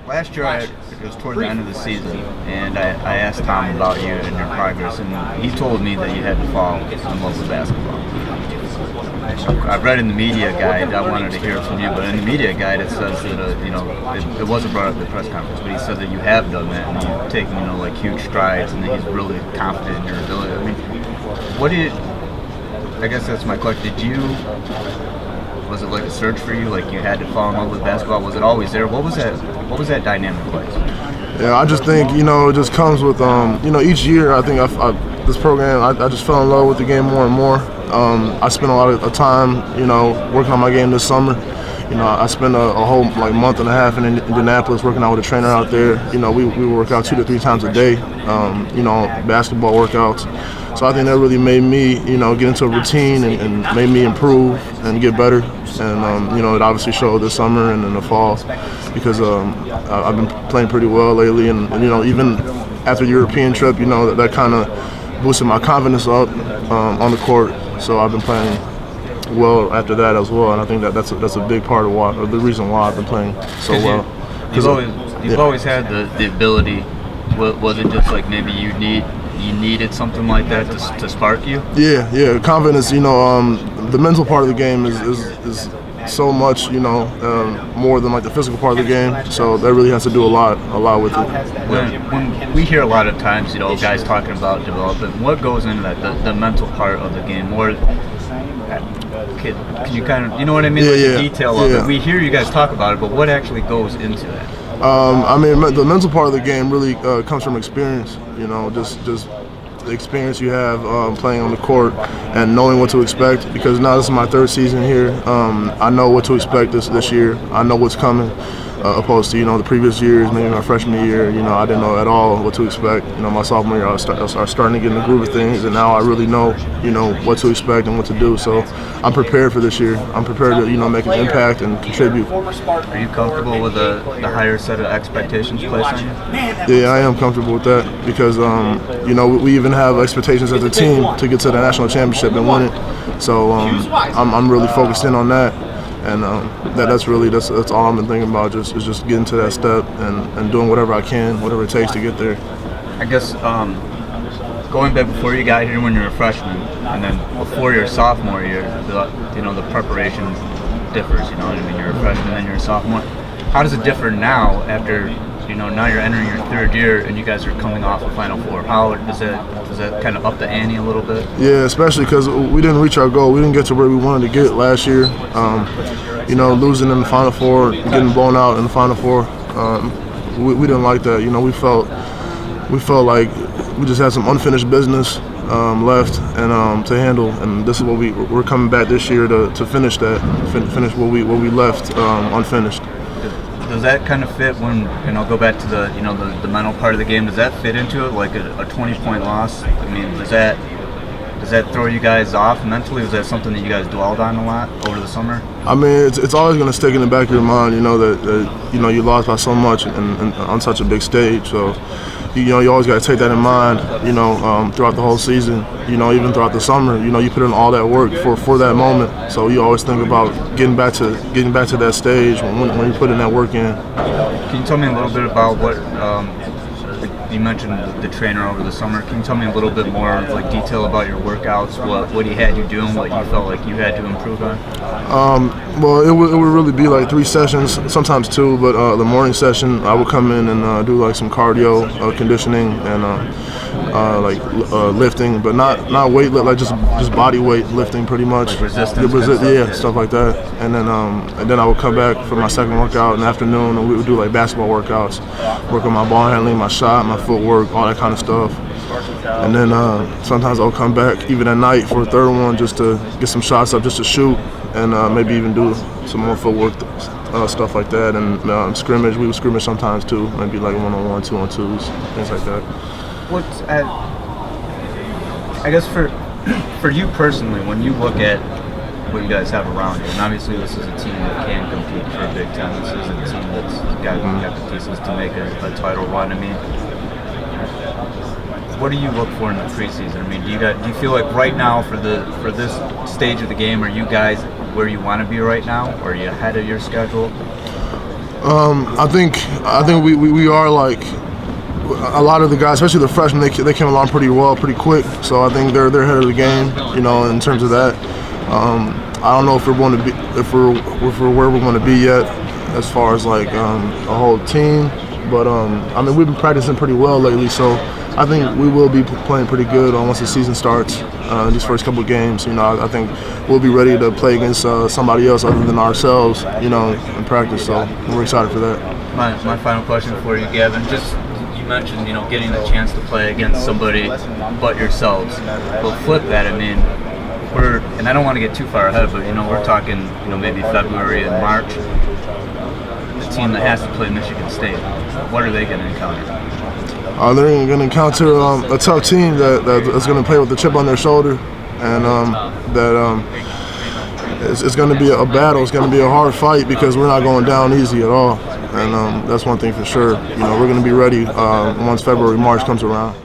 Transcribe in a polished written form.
Last year, it was toward the end of the season, and I asked Tom about you and your progress, and he told me that you had to fall in love with basketball. I've read in the media guide, I wanted to hear it from you, but in the media guide it says that, it wasn't brought up at the press conference, but he said that you have done that, and you've taken, like huge strides, and that he's really confident in your ability. I mean, I guess that's my question. Was it like a search for you? Like you had to fall in love with basketball? Was it always there? What was that dynamic like? Yeah, I just think, it just comes with, each year I think this program, I just fell in love with the game more and more. I spent a lot of time, working on my game this summer. I spent a whole month and a half in Indianapolis working out with a trainer out there. We work out 2 to 3 times a day, basketball workouts. So I think that really made me, get into a routine and made me improve and get better. And, it obviously showed this summer and in the fall because I've been playing pretty well lately. And even after the European trip, that kind of boosted my confidence up on the court. So I've been playing well after that as well. And I think that's a big part of the reason why I've been playing so well. You've always had the ability. Was it just like maybe you needed something like that to spark you? Yeah. Confidence, the mental part of the game is so much, more than like the physical part of the game. So that really has to do a lot with it. When we hear a lot of times, guys talking about development, what goes into that, the mental part of the game? More, can you kind of, you know what I mean? The detail of it. We hear you guys talk about it, but what actually goes into that? The mental part of the game really comes from experience. Just the experience you have playing on the court and knowing what to expect. Because now this is my 3rd season here. I know what to expect this year. I know what's coming. Opposed to the previous years, maybe my freshman year, I didn't know at all what to expect. My sophomore year, I was starting to get in the groove of things, and now I really know what to expect and what to do. So I'm prepared for this year. I'm prepared to make an impact and contribute. Are you comfortable with the higher set of expectations placed on you? Yeah, I am comfortable with that because we even have expectations as a team to get to the national championship and win it. So I'm really focused in on that. And that's all I've been thinking about, just getting to that step and doing whatever I can, whatever it takes to get there. I guess going back before you got here when you were a freshman, and then before your sophomore year, the preparation differs. You know what I mean? You're a freshman, then you're a sophomore. How does it differ now after now you're entering your 3rd year and you guys are coming off a Final Four? How does that kind of up the ante a little bit? Yeah, especially because we didn't reach our goal. We didn't get to where we wanted to get last year. Losing in the Final Four, getting blown out in the Final Four. We didn't like that. We felt like we just had some unfinished business left and to handle. And this is what we're coming back this year to finish that, finish what we left unfinished. Does that kind of fit when, go back to the mental part of the game? Does that fit into it, like a 20-point loss? I mean, does that throw you guys off mentally? Was that something that you guys dwelled on a lot over the summer? I mean, it's always going to stick in the back of your mind, that you lost by so much and on such a big stage. So, you always got to take that in mind, throughout the whole season, even throughout the summer. You put in all that work for that moment. So you always think about getting back to that stage when you put in that work in. Can you tell me a little bit about what you mentioned the trainer over the summer? Can you tell me a little bit more detail about your workouts, what he had you doing, what you felt like you had to improve on? Well, it would really be 3 sessions, sometimes 2, but the morning session I would come in and do some cardio, conditioning, and lifting, but not weight lift, just body weight lifting pretty much. Resistance. Stuff like that. And then I would come back for my second workout in the afternoon, and we would do basketball workouts, work on my ball handling, my shot, my footwork, all that kind of stuff. And then sometimes I'll come back even at night for a 3rd one just to get some shots up, just to shoot, and maybe even do some more footwork stuff like that. And scrimmage, we would scrimmage sometimes too, maybe 1-on-1, 2-on-2s, things like that. I guess for you personally, when you look at what you guys have around you, and obviously this is a team that can compete for a Big Ten. This is a team that's got the pieces to make a title run. I mean, what do you look for in the preseason? I mean, do you feel like right now for this stage of the game, are you guys where you want to be right now, or are you ahead of your schedule? I think we are like a lot of the guys, especially the freshmen. They came along pretty well, pretty quick. So I think they're ahead of the game, you know, in terms of that. I don't know if we're going to be if we're where we're going to be yet, as far as like a whole team. But I mean, we've been practicing pretty well lately, so I think we will be playing pretty good once the season starts. These first couple of games, you know, I think we'll be ready to play against somebody else other than ourselves, you know, in practice. So we're excited for that. My final question for you, Gavin. Just you mentioned, you know, getting the chance to play against somebody but yourselves. But flip that, I mean, and I don't want to get too far ahead, but you know, we're talking, you know, maybe February and March. The team that has to play Michigan State, what are they going to encounter? They're going to encounter a tough team that's going to play with the chip on their shoulder, and it's going to be a battle. It's going to be a hard fight because we're not going down easy at all, and that's one thing for sure. You know, we're going to be ready once February, March comes around.